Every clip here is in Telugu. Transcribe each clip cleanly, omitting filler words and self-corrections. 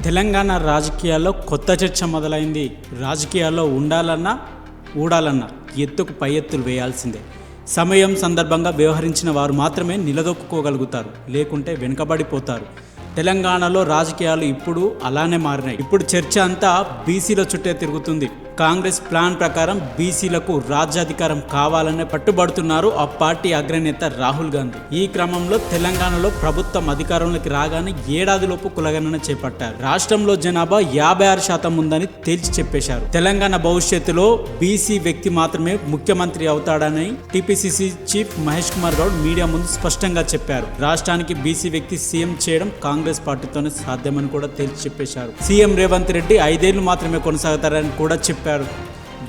తెలంగాణ రాజకీయాల్లో కొత్త చర్చ మొదలైంది. రాజకీయాల్లో ఉండాలన్నా ఊడాలన్నా ఎత్తుకు పై ఎత్తులు వేయాల్సిందే. సమయం సందర్భంగా వ్యవహరించిన వారు మాత్రమే నిలదొక్కుకోగలుగుతారు, లేకుంటే వెనుకబడిపోతారు. తెలంగాణలో రాజకీయాలు ఇప్పుడు అలానే మారినాయి. ఇప్పుడు చర్చ అంతా బీసీల చుట్టే తిరుగుతుంది. కాంగ్రెస్ ప్లాన్ ప్రకారం బీసీలకు రాజ్యాధికారం కావాలనే పట్టుబడుతున్నారు ఆ పార్టీ అగ్రనేత రాహుల్ గాంధీ. ఈ క్రమంలో తెలంగాణలో ప్రభుత్వం అధికారంలోకి రాగానే ఏడాదిలోపు కులగణన చేపట్టారు. రాష్ట్రంలో జనాభా 56% ఉందని తేల్చి చెప్పేశారు. తెలంగాణ భవిష్యత్తులో బీసీ వ్యక్తి మాత్రమే ముఖ్యమంత్రి అవుతాడని TPCC chief Mahesh Kumar Goud media ముందు స్పష్టంగా చెప్పారు. రాష్ట్రానికి బీసీ వ్యక్తి సీఎం చేయడం కాంగ్రెస్ పార్టీతోనే సాధ్యమని కూడా తేల్చి చెప్పేశారు. సీఎం రేవంత్ రెడ్డి 5 ఏళ్లు మాత్రమే కొనసాగుతారని కూడా చెప్పారు.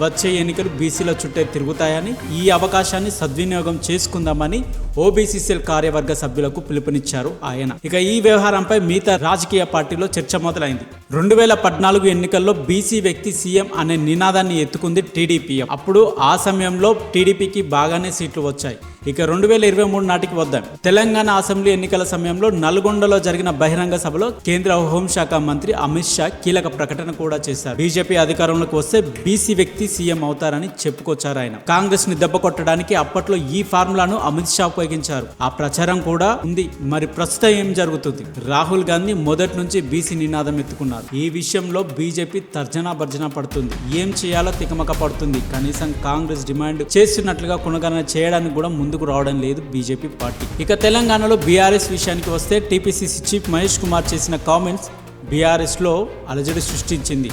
వచ్చే ఎన్నికలు బీసీల చుట్టే తిరుగుతాయని, ఈ అవకాశాన్ని సద్వినియోగం చేసుకుందామని ఓబీసీ సెల్ కార్యవర్గ సభ్యులకు పిలుపునిచ్చారు ఆయన. ఇక ఈ వ్యవహారంపై మిగతా రాజకీయ పార్టీలో చర్చ మొదలైంది. 2014 ఎన్నికల్లో బీసీ వ్యక్తి సీఎం అనే నినాదాన్ని ఎత్తుకుంది టీడీపీ. అప్పుడు ఆ సమయంలో టీడీపీకి బాగానే సీట్లు వచ్చాయి. ఇక 2023 నాటికి వద్దాం. తెలంగాణ అసెంబ్లీ ఎన్నికల సమయంలో నల్గొండలో జరిగిన బహిరంగ సభలో కేంద్ర హోంశాఖ మంత్రి అమిత్ షా కీలక ప్రకటన కూడా చేశారు. బీజేపీ అధికారంలోకి వస్తే బీసీ వ్యక్తి సీఎం అవుతారని చెప్పుకొచ్చారు ఆయన. కాంగ్రెస్ ని దెబ్బ కొట్టడానికి అప్పట్లో ఈ ఫార్ములాను అమిత్ షా ఉపయోగించారు. ఆ ప్రచారం కూడా ఉంది. మరి ప్రస్తుతం ఏం జరుగుతుంది? రాహుల్ గాంధీ మొదటి నుంచి బీసీ నినాదం ఎత్తుకున్నారు. ఈ విషయంలో బీజేపీ తర్జనా భర్జన పడుతుంది. ఏం చేయాలో తికమక పడుతుంది. కనీసం కాంగ్రెస్ డిమాండ్ చేస్తున్నట్లుగా కొనగణన చేయడానికి కూడా ముందుకు రావడం లేదు బీజేపీ పార్టీ. ఇక తెలంగాణలో బీఆర్ఎస్ విషయానికి వస్తే టీపీసీసీ చీఫ్ మహేష్ కుమార్ చేసిన కామెంట్స్ బీఆర్ఎస్ లో అలజడి సృష్టించింది.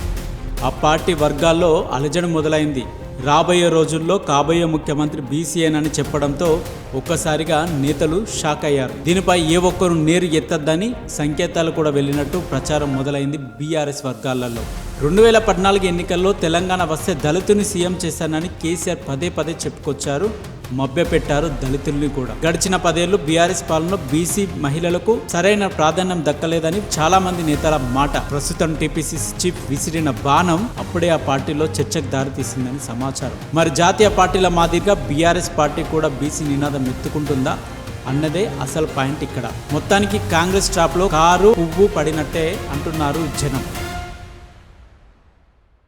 ఆ పార్టీ వర్గాల్లో అలజడి మొదలైంది. రాబోయే రోజుల్లో కాబోయే ముఖ్యమంత్రి బీసీఏనని చెప్పడంతో ఒక్కసారిగా నేతలు షాక్ అయ్యారు. దీనిపై ఏ ఒక్కరు నేరు ఎత్తద్దని సంకేతాలు కూడా వెళ్ళినట్టు ప్రచారం మొదలైంది బీఆర్ఎస్ వర్గాలలో. 2014 ఎన్నికల్లో తెలంగాణ వస్తే దళితుని సీఎం చేశానని కేసీఆర్ పదే పదే చెప్పుకొచ్చారు. మభ్యపెట్టారు దళితుల్ని కూడా. గడిచిన 10 ఏళ్లు బీఆర్ఎస్ పాలనలో బీసీ మహిళలకు సరైన ప్రాధాన్యం దక్కలేదని చాలా మంది నేతల మాట. ప్రస్తుతం టీపీసీసీ చీఫ్ విసిరిన బాణం అప్పుడే ఆ పార్టీలో చర్చకు దారితీసిందని సమాచారం. మరి జాతీయ పార్టీల మాదిరిగా బీఆర్ఎస్ పార్టీ కూడా బీసీ నినాదం ఎత్తుకుంటుందా అన్నదే అసలు పాయింట్ ఇక్కడ. మొత్తానికి కాంగ్రెస్ ట్రాప్ లో కారు పువ్వు పడినట్టే అంటున్నారు జనం.